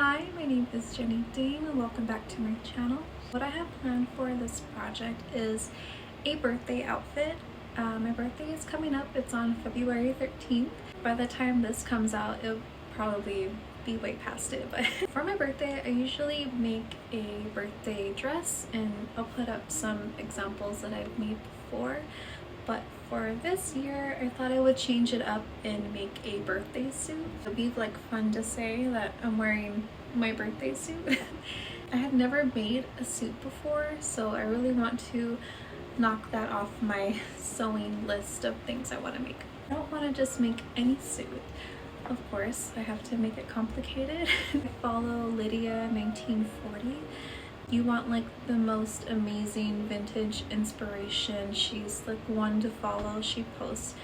Hi, my name is Jenny Dean and welcome back to my channel. What I have planned for this project is a birthday outfit. My birthday is coming up. It's on February 13th. By the time this comes out, it'll probably be way past it, but for my birthday I usually make a birthday dress and I'll put up some examples that I've made before. But for this year, I thought I would change it up and make a birthday suit. It'd be like fun to say that I'm wearing my birthday suit. I had never made a suit before, so I really want to knock that off my sewing list of things I want to make. I don't want to just make any suit. Of course, I have to make it complicated. I follow Lydia 1940. You want like the most amazing vintage inspiration. She's like one to follow. She posts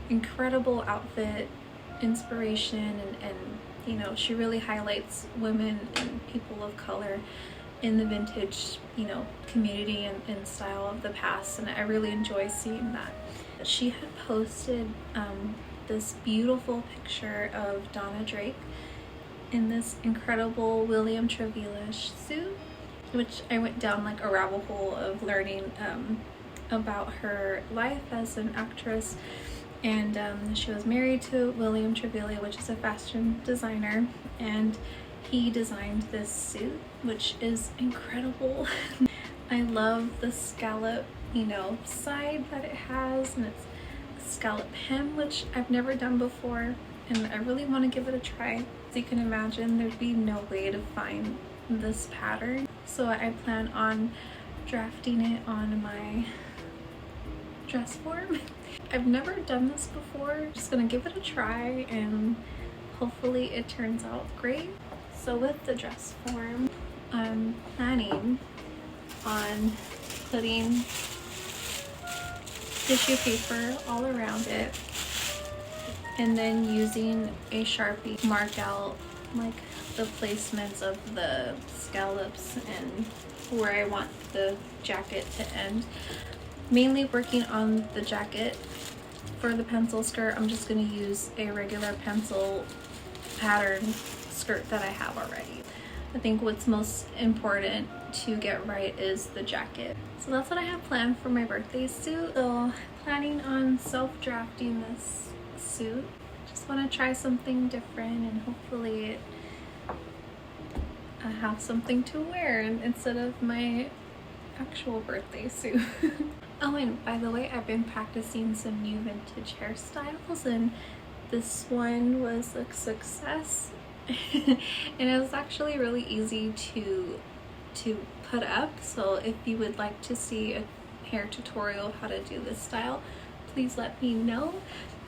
incredible outfit inspiration and you know, she really highlights women and people of color in the vintage, you know, community and style of the past, and I really enjoy seeing that. She had posted this beautiful picture of Donna Drake in this incredible William Trevilish suit, which I went down like a rabbit hole of learning about her life as an actress. And she was married to William Trevilish, which is a fashion designer, and he designed this suit, which is incredible. I love the scallop, you know, side that it has, and it's a scallop hem, which I've never done before, and I really want to give it a try. As you can imagine, there'd be no way to find this pattern, so I plan on drafting it on my dress form. I've never done this before, just gonna give it a try and hopefully it turns out great. So with the dress form, I'm planning on putting tissue paper all around it and then using a Sharpie to mark out like the placements of the scallops and where I want the jacket to end. Mainly working on the jacket. For the pencil skirt, I'm just going to use a regular pencil pattern skirt that I have already. I think what's most important to get right is the jacket. So that's what I have planned for my birthday suit. So planning on self-drafting this suit. Just want to try something different and hopefully I have something to wear instead of my actual birthday suit. Oh, and by the way, I've been practicing some new vintage hairstyles and this one was a success. And it was actually really easy to put up, so if you would like to see a hair tutorial of how to do this style, please let me know.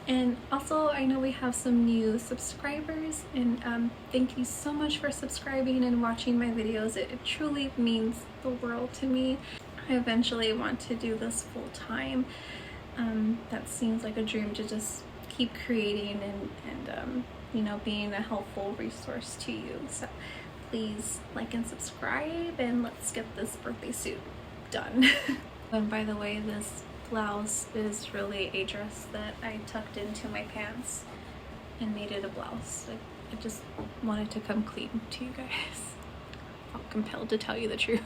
And also, I know we have some new subscribers, and thank you so much for subscribing and watching my videos. It truly means the world to me. I eventually want to do this full time. That seems like a dream, to just keep creating and you know, being a helpful resource to you. So please like and subscribe and let's get this birthday suit done. And by the way, this blouse is really a dress that I tucked into my pants and made it a blouse. I just wanted to come clean to you guys. I felt compelled to tell you the truth.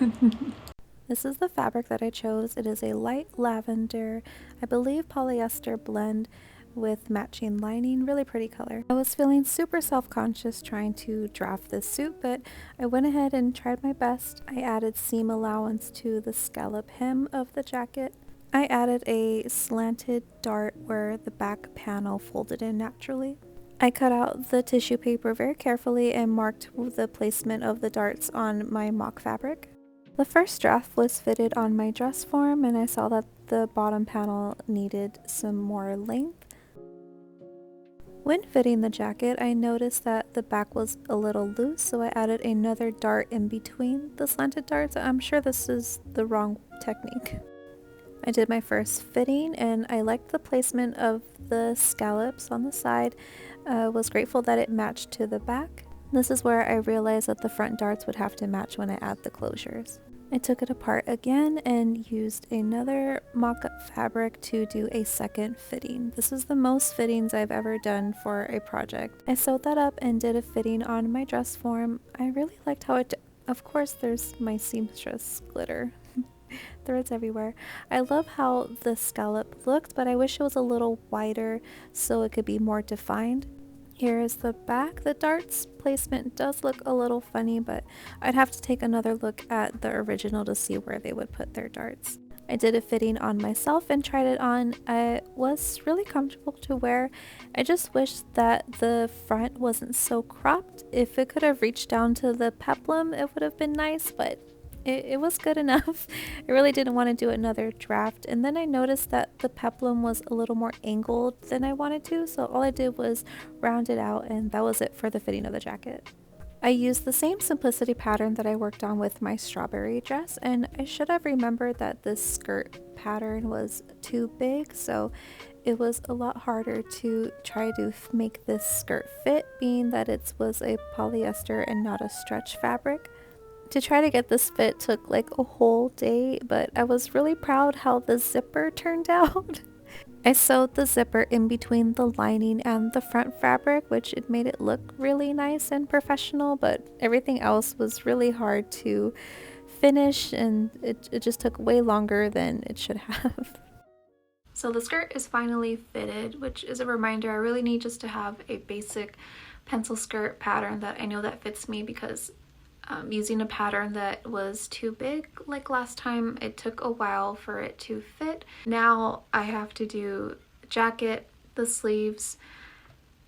This is the fabric that I chose. It is a light lavender, I believe polyester blend with matching lining. Really pretty color. I was feeling super self-conscious trying to draft this suit, but I went ahead and tried my best. I added seam allowance to the scallop hem of the jacket. I added a slanted dart where the back panel folded in naturally. I cut out the tissue paper very carefully and marked the placement of the darts on my mock fabric. The first draft was fitted on my dress form and I saw that the bottom panel needed some more length. When fitting the jacket, I noticed that the back was a little loose, so I added another dart in between the slanted darts. I'm sure this is the wrong technique. I did my first fitting and I liked the placement of the scallops on the side. Was grateful that it matched to the back. This is where I realized that the front darts would have to match when I add the closures. I took it apart again and used another mock-up fabric to do a second fitting. This is the most fittings I've ever done for a project. I sewed that up and did a fitting on my dress form. I really liked how of course there's my seamstress glitter. Threads everywhere. I love how the scallop looked, but I wish it was a little wider so it could be more defined. Here is the back. The darts placement does look a little funny, but I'd have to take another look at the original to see where they would put their darts. I did a fitting on myself and tried it on. It was really comfortable to wear. I just wish that the front wasn't so cropped. If it could have reached down to the peplum, it would have been nice, but it was good enough. I really didn't want to do another draft, and then I noticed that the peplum was a little more angled than I wanted to, so all I did was round it out, and that was it for the fitting of the jacket. I used the same simplicity pattern that I worked on with my strawberry dress, and I should have remembered that this skirt pattern was too big, so it was a lot harder to try to make this skirt fit, being that it was a polyester and not a stretch fabric. To try to get this fit took like a whole day, but I was really proud how the zipper turned out. I sewed the zipper in between the lining and the front fabric, which it made it look really nice and professional, but everything else was really hard to finish, and it just took way longer than it should have. So the skirt is finally fitted, which is a reminder I really need just to have a basic pencil skirt pattern that I know that fits me, because using a pattern that was too big like last time, it took a while for it to fit. Now I have to do the jacket, the sleeves,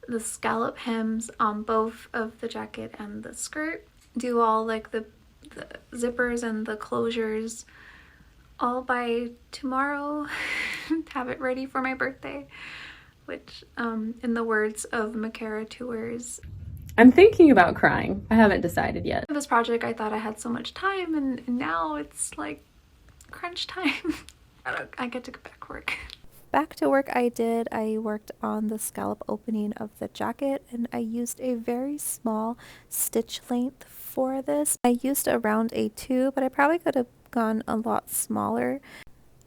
the scallop hems on both of the jacket and the skirt, do all like the zippers and the closures all by tomorrow, have it ready for my birthday, which in the words of Makara Tours, I'm thinking about crying. I haven't decided yet. this project, I thought I had so much time, and now it's like crunch time. I get to go back to work. Back to work I did. I worked on the scallop opening of the jacket, and I used a very small stitch length for this. I used around a 2, but I probably could have gone a lot smaller.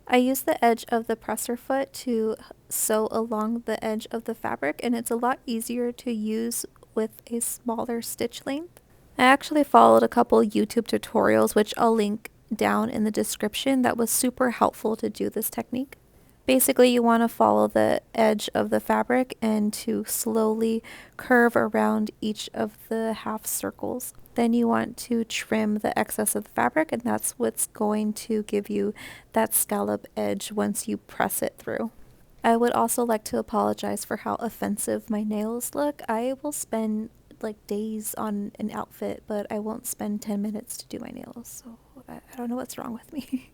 I used the edge of the presser foot to sew along the edge of the fabric, and it's a lot easier to use with a smaller stitch length. I actually followed a couple YouTube tutorials, which I'll link down in the description, that was super helpful to do this technique. Basically, you want to follow the edge of the fabric and to slowly curve around each of the half circles. Then you want to trim the excess of the fabric, and that's what's going to give you that scallop edge once you press it through. I would also like to apologize for how offensive my nails look. I will spend like days on an outfit, but I won't spend 10 minutes to do my nails, so I don't know what's wrong with me.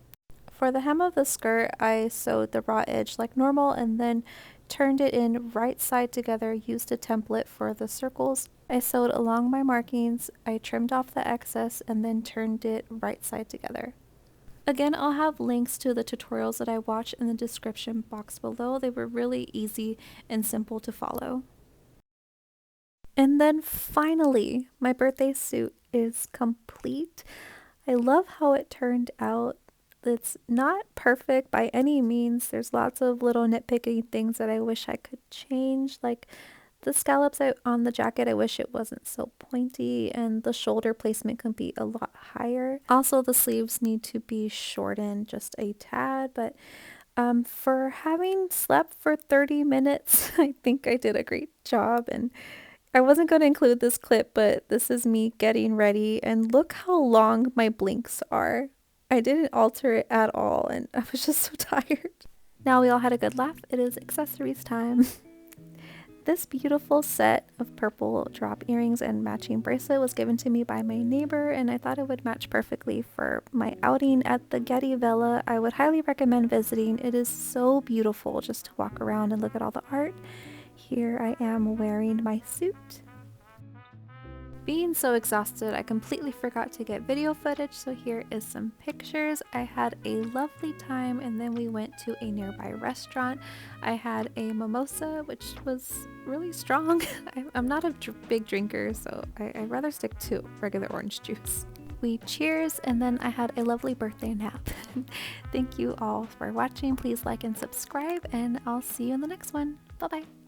For the hem of the skirt, I sewed the raw edge like normal and then turned it in right side together, used a template for the circles. I sewed along my markings, I trimmed off the excess, and then turned it right side together. Again, I'll have links to the tutorials that I watched in the description box below. They were really easy and simple to follow. And then finally, my birthday suit is complete. I love how it turned out. It's not perfect by any means. There's lots of little nitpicky things that I wish I could change, like the scallops on the jacket. I wish it wasn't so pointy, and the shoulder placement can be a lot higher. Also, the sleeves need to be shortened just a tad, but for having slept for 30 minutes, I think I did a great job. And I wasn't going to include this clip, but this is me getting ready, and look how long my blinks are. I didn't alter it at all, and I was just so tired. Now we all had a good laugh. It is accessories time. This beautiful set of purple drop earrings and matching bracelet was given to me by my neighbor, and I thought it would match perfectly for my outing at the Getty Villa. I would highly recommend visiting. It is so beautiful just to walk around and look at all the art. Here I am wearing my suit. Being so exhausted, I completely forgot to get video footage, so here is some pictures. I had a lovely time, and then we went to a nearby restaurant. I had a mimosa, which was really strong. I'm not a big drinker, so I'd rather stick to regular orange juice. We cheers, and then I had a lovely birthday nap. Thank you all for watching. Please like and subscribe, and I'll see you in the next one. Bye bye.